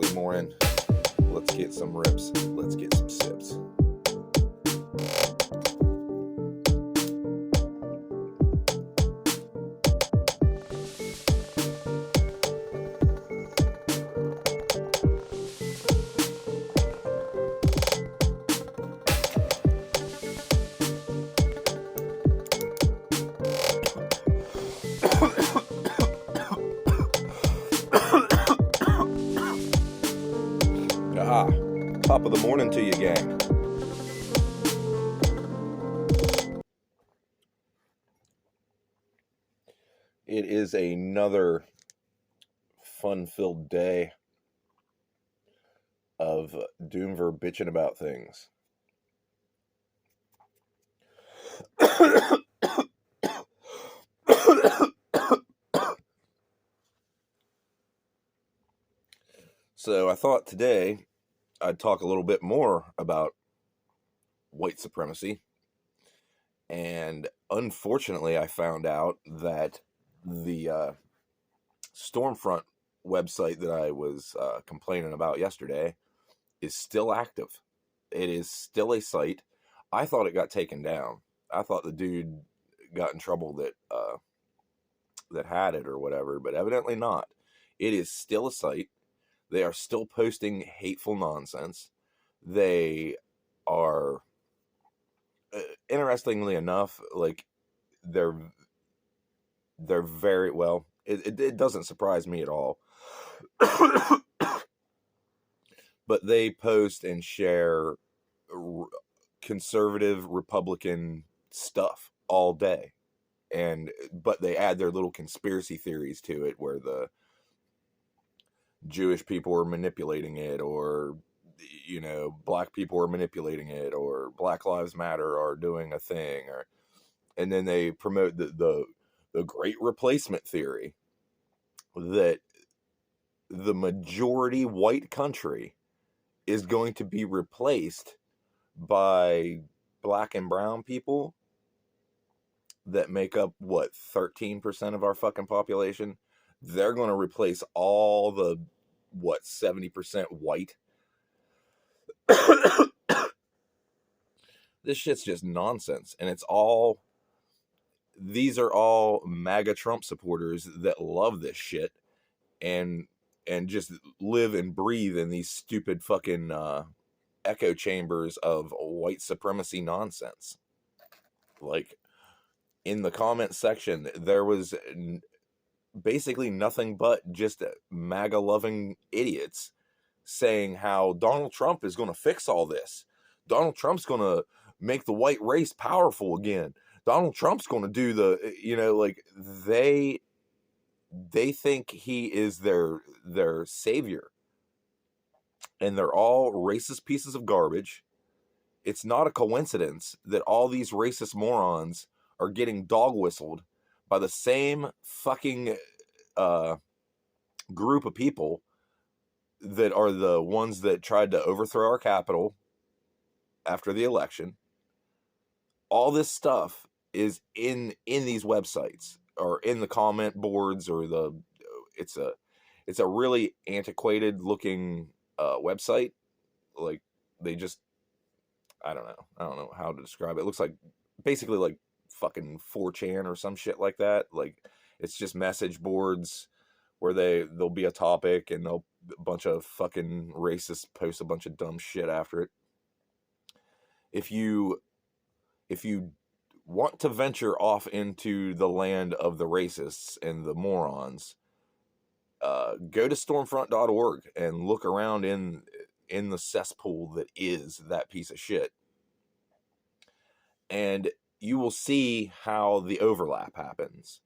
early morning. Let's get some rips. Let's get some sips. Top of the morning to you, gang. It is another fun-filled day of Doomver bitching about things. So I thought today I'd talk a little bit more about white supremacy. And unfortunately, I found out that the Stormfront website that I was complaining about yesterday is still active. It is still a site. I thought it got taken down. I thought the dude got in trouble that had it or whatever, but evidently not. It is still a site. They are still posting hateful nonsense. They are, interestingly enough, like they're very well. It doesn't surprise me at all. But they post and share conservative Republican stuff all day, but they add their little conspiracy theories to it, where the Jewish people are manipulating it, or black people are manipulating it, or Black Lives Matter are doing a thing, and then they promote the great replacement theory, that the majority white country is going to be replaced by black and brown people that make up, 13% of our fucking population. They're going to replace all the, 70% white. This shit's just nonsense. And these are all MAGA Trump supporters that love this shit and just live and breathe in these stupid fucking echo chambers of white supremacy nonsense. Like, in the comment section, there was basically nothing but just MAGA loving idiots saying how Donald Trump is going to fix all this. Donald Trump's going to make the white race powerful again. Donald Trump's going to do they think he is their savior. And they're all racist pieces of garbage. It's not a coincidence that all these racist morons are getting dog whistled by the same fucking group of people that are the ones that tried to overthrow our Capitol after the election. All this stuff is in these websites, or in the comment boards, or it's a really antiquated looking website. Like, they just, I don't know how to describe it. It looks like basically like fucking 4chan or some shit like that. Like, it's just message boards where there'll be a topic, and a bunch of fucking racists post a bunch of dumb shit after it. If you want to venture off into the land of the racists and the morons, go to stormfront.org and look around in the cesspool that is that piece of shit. And you will see how the overlap happens.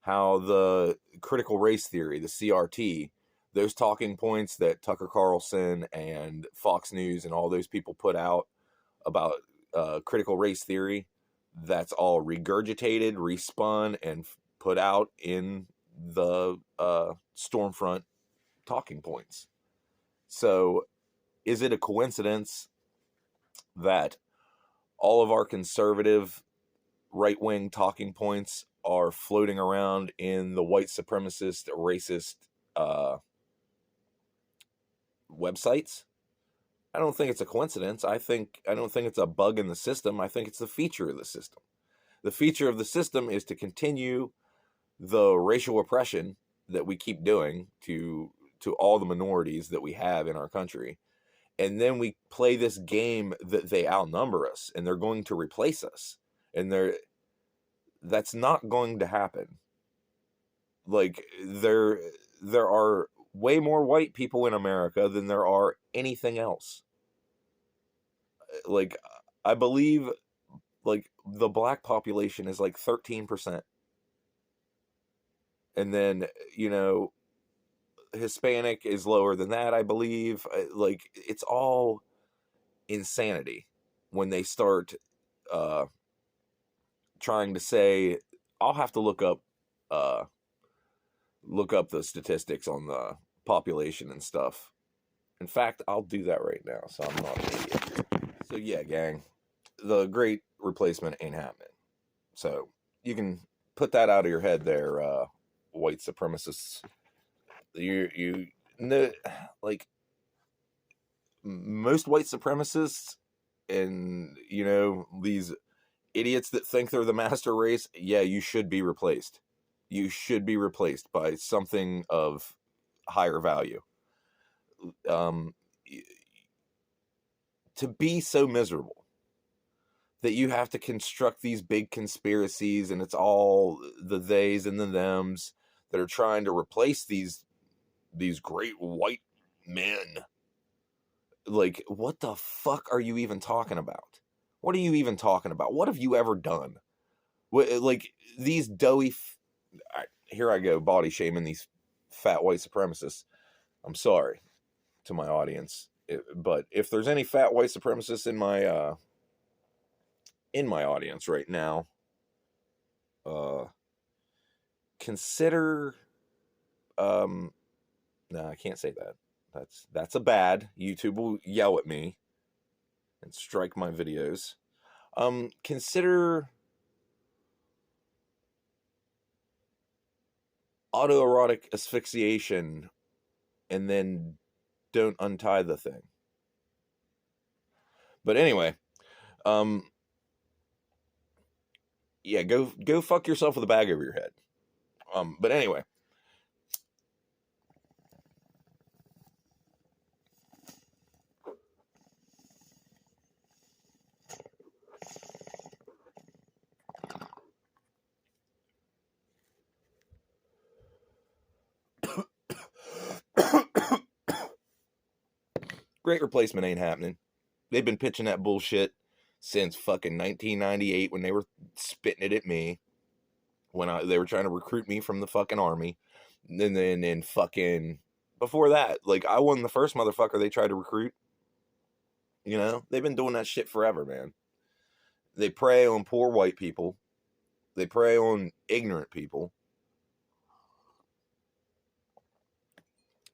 How the critical race theory, the CRT, those talking points that Tucker Carlson and Fox News and all those people put out about critical race theory, that's all regurgitated, respun, and put out in the Stormfront talking points. So, is it a coincidence that all of our conservative right-wing talking points are floating around in the white supremacist, racist websites. I don't think it's a coincidence. I don't think it's a bug in the system. I think it's the feature of the system. The feature of the system is to continue the racial oppression that we keep doing to all the minorities that we have in our country. And then we play this game that they outnumber us and they're going to replace us. And that's not going to happen. Like there are way more white people in America than there are anything else. Like I believe like the black population is like 13%. And then, you know, Hispanic is lower than that, I believe. Like it's all insanity when they start trying to say, I'll have to look up the statistics on the population and stuff. In fact, I'll do that right now, so I'm not an idiot. So yeah, gang, the great replacement ain't happening. So you can put that out of your head there, white supremacists. You know, like most white supremacists and, you know, these idiots that think they're the master race, yeah, you should be replaced. You should be replaced by something of higher value. To be so miserable that you have to construct these big conspiracies and it's all the theys and the thems that are trying to replace these great white men. Like, what the fuck are you even talking about? What are you even talking about? What have you ever done? Like, these doughy... here I go, body shaming these fat white supremacists. I'm sorry to my audience. But if there's any fat white supremacists in my audience right now, consider... no, I can't say that. That's a bad. YouTube will yell at me and strike my videos. Consider autoerotic asphyxiation and then don't untie the thing. But anyway, yeah, go fuck yourself with a bag over your head. But anyway, great replacement ain't happening. They've been pitching that bullshit since fucking 1998 when they were spitting it at me when they were trying to recruit me from the fucking army. And then fucking before that, like I wasn't the first motherfucker they tried to recruit. You know, they've been doing that shit forever, man. They prey on poor white people. They prey on ignorant people.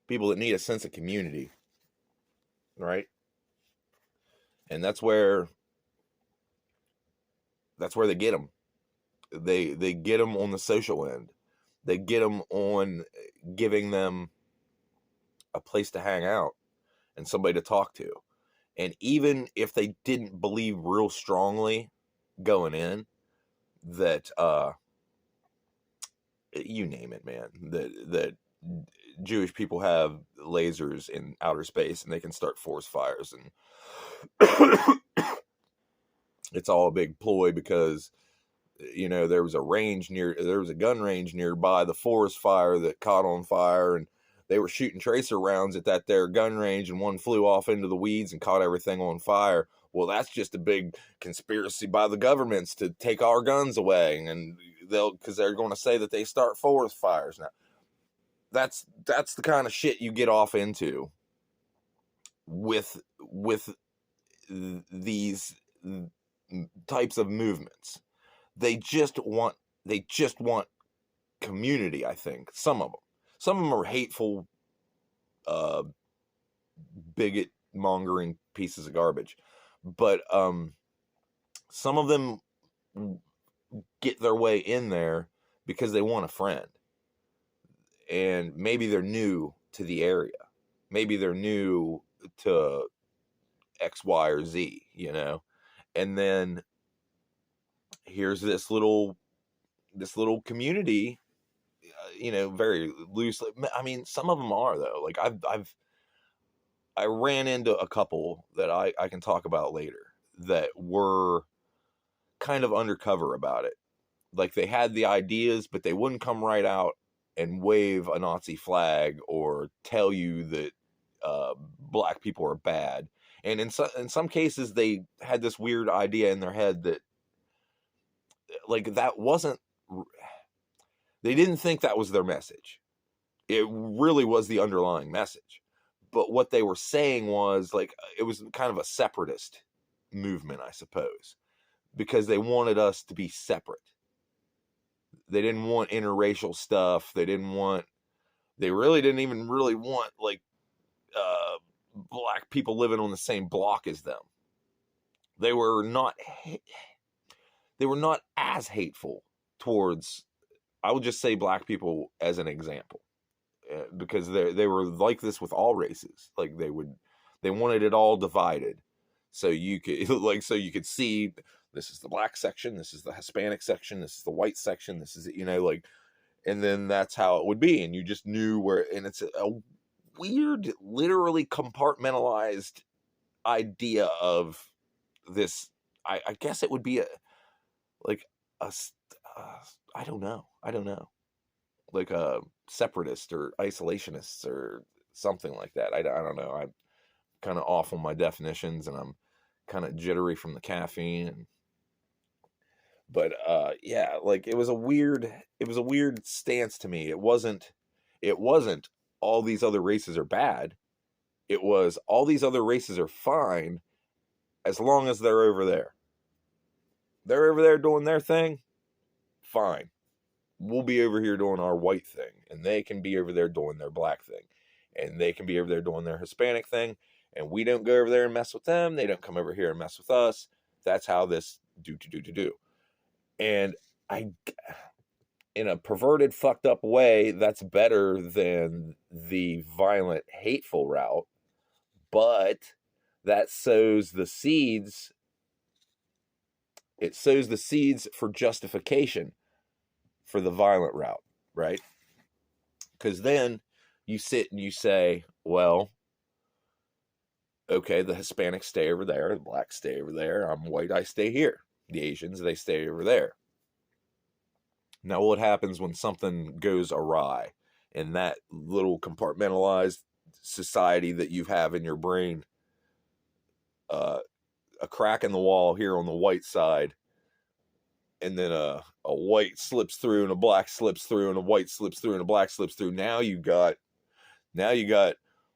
People that need a sense of community. Right? And that's where they get them. They get them on the social end. They get them on giving them a place to hang out and somebody to talk to. And even if they didn't believe real strongly going in that you name it, man, that Jewish people have lasers in outer space and they can start forest fires, and it's all a big ploy because, you know, there was a gun range nearby the forest fire that caught on fire, and they were shooting tracer rounds at that there gun range, and one flew off into the weeds and caught everything on fire. Well, that's just a big conspiracy by the governments to take our guns away, and because they're going to say that they start forest fires. Now, that's the kind of shit you get off into with these types of movements. They just want community, I think. Some of them are hateful, bigot mongering pieces of garbage, but some of them get their way in there because they want a friend, and maybe they're new to the area, maybe they're new to X, Y, or Z, and then here's this little community, very loosely. I mean, some of them are though. Like I ran into a couple that I can talk about later that were kind of undercover about it. Like they had the ideas, but they wouldn't come right out and wave a Nazi flag or tell you that black people are bad. And in some cases, they had this weird idea in their head that, like, that wasn't. They didn't think that was their message. It really was the underlying message. But what they were saying was, like, it was kind of a separatist movement, I suppose, because they wanted us to be separate. They didn't want interracial stuff. They really didn't even really want, like, black people living on the same block as them. They were not as hateful towards, I would just say, black people as an example, because they were like this with all races. Like they wanted it all divided, so you could see, this is the black section, this is the Hispanic section, this is the white section, this is, like, and then that's how it would be, and you just knew where. And it's a weird, literally compartmentalized idea of this. I guess it would be I don't know, like a separatist or isolationists or something like that. I don't know. I'm kind of off on my definitions, and I'm kind of jittery from the caffeine. But yeah, like it was a weird stance to me. It wasn't all these other races are bad. It was all these other races are fine as long as they're over there. They're over there doing their thing, fine. We'll be over here doing our white thing, and they can be over there doing their black thing, and they can be over there doing their Hispanic thing, and we don't go over there and mess with them. They don't come over here and mess with us. That's how this do. And in a perverted, fucked up way, that's better than the violent, hateful route, but that sows the seeds. It sows the seeds for justification for the violent route, right? Because then you sit and you say, well, okay, the Hispanics stay over there, the blacks stay over there, I'm white, I stay here. The Asians, they stay over there. Now, what happens when something goes awry in that little compartmentalized society that you have in your brain? A crack in the wall here on the white side, and then a white slips through, and a black slips through, and a white slips through, and a black slips through. Now you got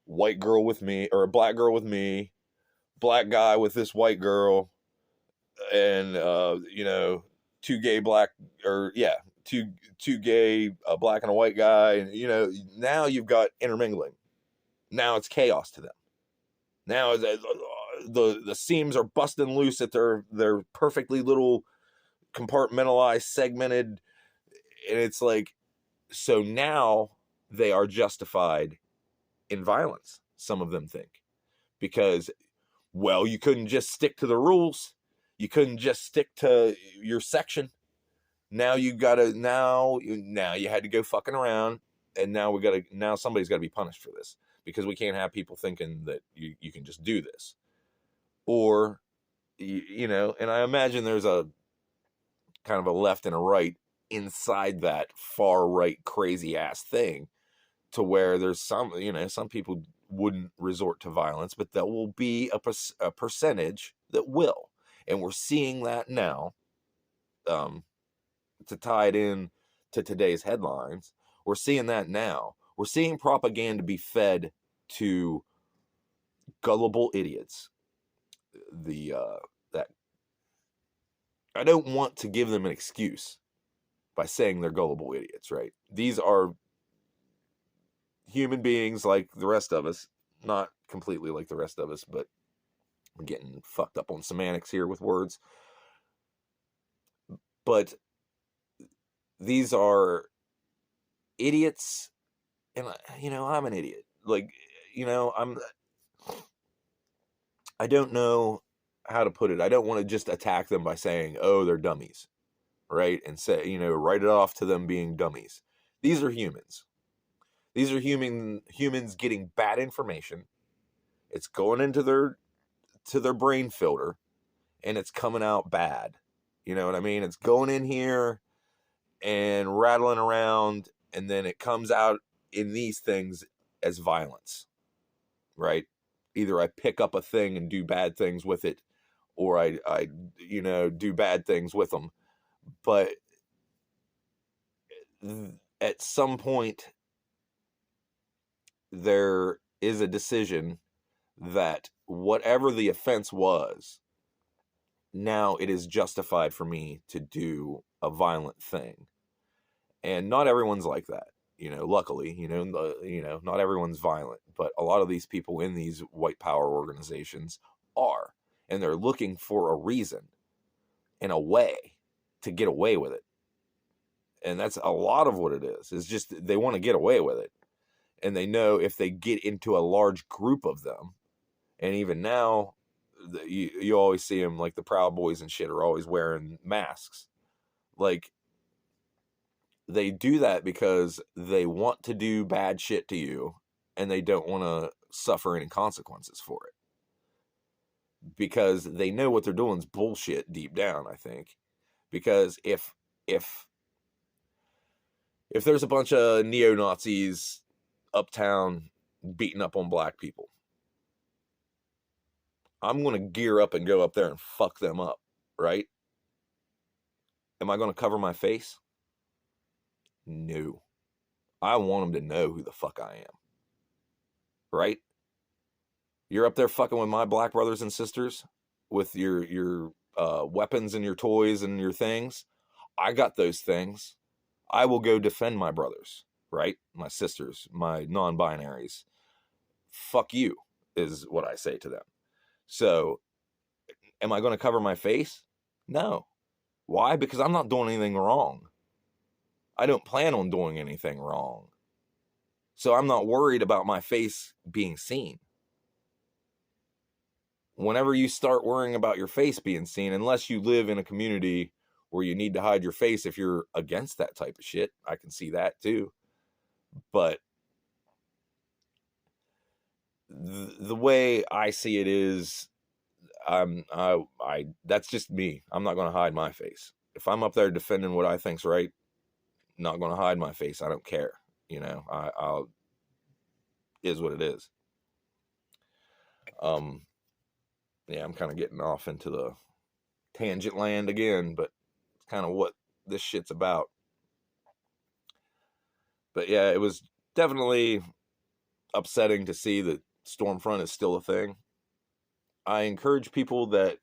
white girl with me, or a black girl with me, black guy with this white girl, and two gay black, or yeah, two gay, a black and a white guy, and now you've got intermingling. Now it's chaos to them. Now the seams are busting loose at their perfectly little compartmentalized, segmented, and it's like, so now they are justified in violence, some of them think, because, well, you couldn't just stick to the rules, you couldn't just stick to your section. Now you had to go fucking around, and now somebody's got to be punished for this, because we can't have people thinking that you can just do this. Or and I imagine there's a kind of a left and a right inside that far right crazy ass thing, to where there's some people wouldn't resort to violence, but there will be a percentage that will. And we're seeing that now. To tie it in to today's headlines, we're seeing that now. We're seeing propaganda be fed to gullible idiots. That I don't want to give them an excuse by saying they're gullible idiots, right? These are human beings like the rest of us, not completely like the rest of us, but I'm getting fucked up on semantics here with words. But these are idiots, and I'm an idiot. Like, I don't know how to put it. I don't want to just attack them by saying, oh, they're dummies, right? And say, write it off to them being dummies. These are humans. These are humans getting bad information. It's going into their brain filter, and it's coming out bad. You know what I mean? It's going in here and rattling around, and then it comes out in these things as violence, right? Either I pick up a thing and do bad things with it, or I do bad things with them. But at some point, there is a decision that whatever the offense was, now it is justified for me to do a violent thing. And not everyone's like that. Luckily, not everyone's violent, but a lot of these people in these white power organizations are, and they're looking for a reason and a way to get away with it. And that's a lot of what it is. It's just they want to get away with it. And they know if they get into a large group of them, and even now, you always see them, like the Proud Boys and shit are always wearing masks. Like, they do that because they want to do bad shit to you, and they don't want to suffer any consequences for it. Because they know what they're doing is bullshit deep down, I think. Because if there's a bunch of neo-Nazis uptown beating up on black people, I'm going to gear up and go up there and fuck them up, right? Am I going to cover my face? No. I want them to know who the fuck I am. Right? You're up there fucking with my black brothers and sisters with your weapons and your toys and your things. I got those things. I will go defend my brothers, right? My sisters, my non-binaries. Fuck you, is what I say to them. So, am I going to cover my face? No. Why? Because I'm not doing anything wrong. I don't plan on doing anything wrong. So I'm not worried about my face being seen. Whenever you start worrying about your face being seen, unless you live in a community where you need to hide your face if you're against that type of shit, I can see that too. But the way I see it is, that's just me. I'm not going to hide my face. If I'm up there defending what I think's right, I'm not going to hide my face. I don't care. I'll is what it is. Yeah, I'm kind of getting off into the tangent land again, but it's kind of what this shit's about. But yeah, it was definitely upsetting to see that Stormfront is still a thing. I encourage people that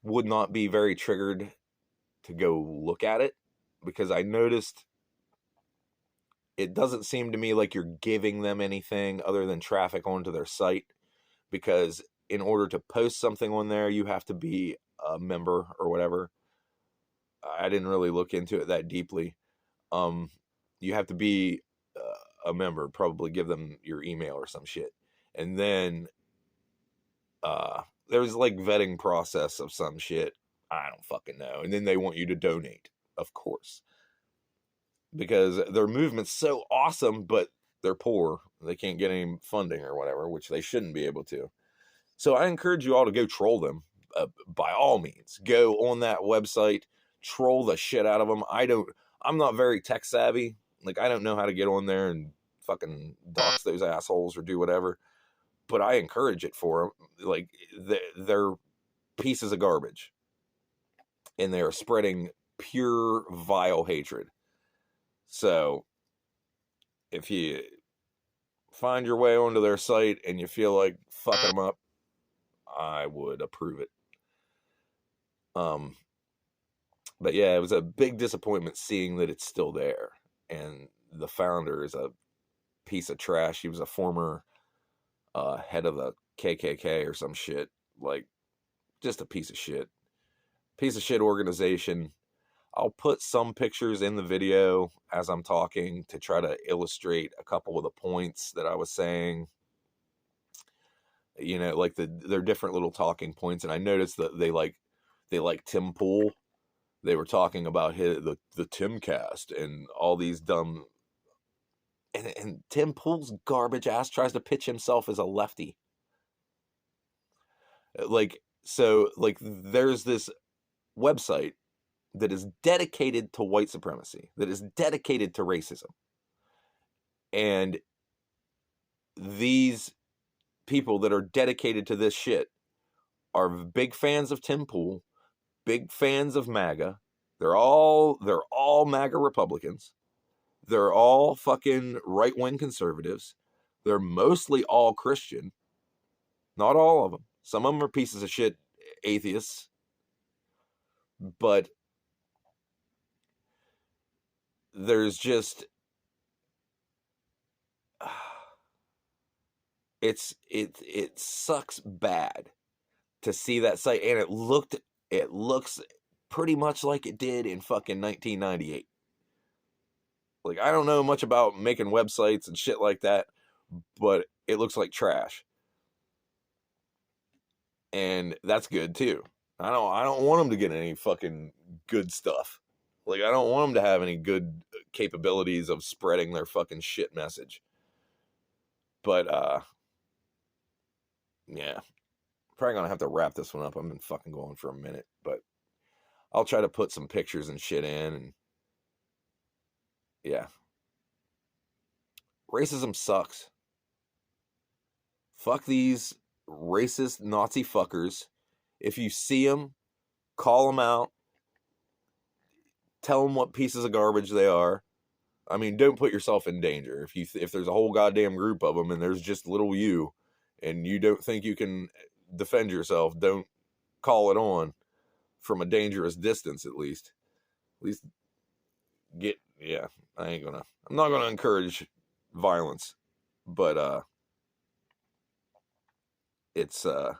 would not be very triggered to go look at it, because I noticed it doesn't seem to me like you're giving them anything other than traffic onto their site, because in order to post something on there, you have to be a member or whatever. I didn't really look into it that deeply. You have to be a member, probably give them your email or some shit. And then there's like vetting process of some shit. I don't fucking know. And then they want you to donate, of course. Because their movement's so awesome, but they're poor. They can't get any funding or whatever, which they shouldn't be able to. So I encourage you all to go troll them. By all means, go on that website, troll the shit out of them. I'm not very tech savvy. Like, I don't know how to get on there and fucking dox those assholes or do whatever. But I encourage it for them. Like, they're pieces of garbage. And they are spreading pure, vile hatred. So, if you find your way onto their site and you feel like fucking them up, I would approve it. But yeah, it was a big disappointment seeing that it's still there. And the founder is a piece of trash. He was a former head of the KKK or some shit. Like, just a piece of shit. Piece of shit organization. I'll put some pictures in the video as I'm talking to try to illustrate a couple of the points that I was saying. You know, like they're different little talking points, and I noticed that they like Tim Pool. They were talking about the Timcast and all these dumb, and Tim Pool's garbage ass tries to pitch himself as a lefty. Like, so like there's this website that is dedicated to white supremacy, that is dedicated to racism. And these people that are dedicated to this shit are big fans of Tim Pool, big fans of MAGA. They're all MAGA Republicans. They're all fucking right-wing conservatives. They're mostly all Christian. Not all of them. Some of them are pieces of shit atheists. But there's just it sucks bad to see that site, and it looks pretty much like it did in fucking 1998. Like, I don't know much about making websites and shit like that, but it looks like trash. And that's good too. I don't want them to get any fucking good stuff. Like, I don't want them to have any good capabilities of spreading their fucking shit message. But yeah. Probably gonna have to wrap this one up. I've been fucking going for a minute, but I'll try to put some pictures and shit in, and yeah. Racism sucks. Fuck these racist Nazi fuckers. If you see them, call them out. Tell them what pieces of garbage they are. I mean, don't put yourself in danger. If there's a whole goddamn group of them and there's just little you, and you don't think you can defend yourself, don't call it on from a dangerous distance. At least I'm not gonna encourage violence, but it's a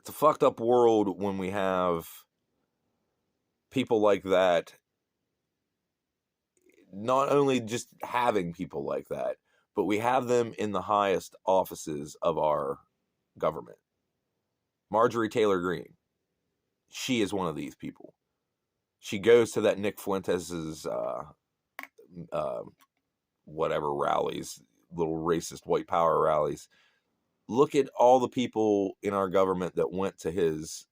fucked up world when we have people like that. Not only just having people like that, but we have them in the highest offices of our government. Marjorie Taylor Greene, she is one of these people. She goes to that Nick Fuentes's whatever rallies, little racist white power rallies. Look at all the people in our government that went to his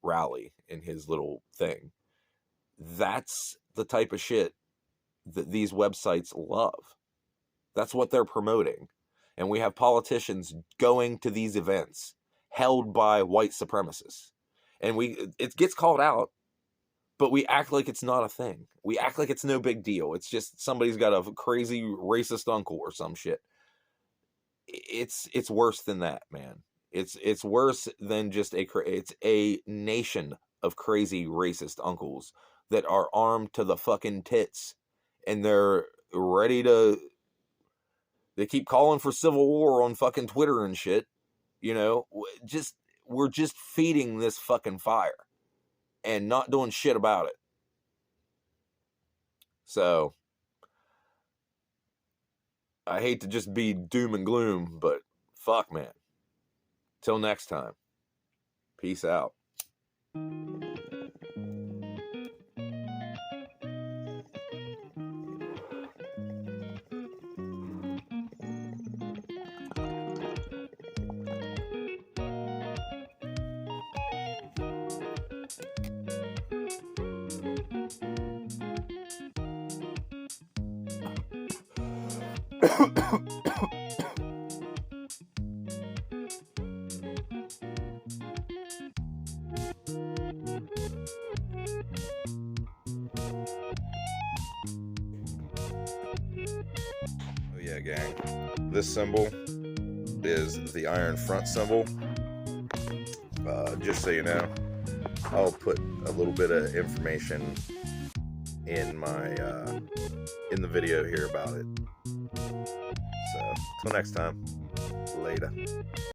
rally in his little thing. That's the type of shit that these websites love. That's what they're promoting. And we have politicians going to these events held by white supremacists. And it gets called out, but we act like it's not a thing. We act like it's no big deal. It's just somebody's got a crazy racist uncle or some shit. It's worse than that, man. It's worse than just it's a nation of crazy racist uncles that are armed to the fucking tits, and they're ready to. They keep calling for civil war on fucking Twitter and shit. You know, we're just feeding this fucking fire and not doing shit about it. So I hate to just be doom and gloom, but fuck, man. Till next time. Peace out. Gang, this symbol is the iron front symbol. Just so you know, I'll put a little bit of information in my in the video here about it. So till next time, later.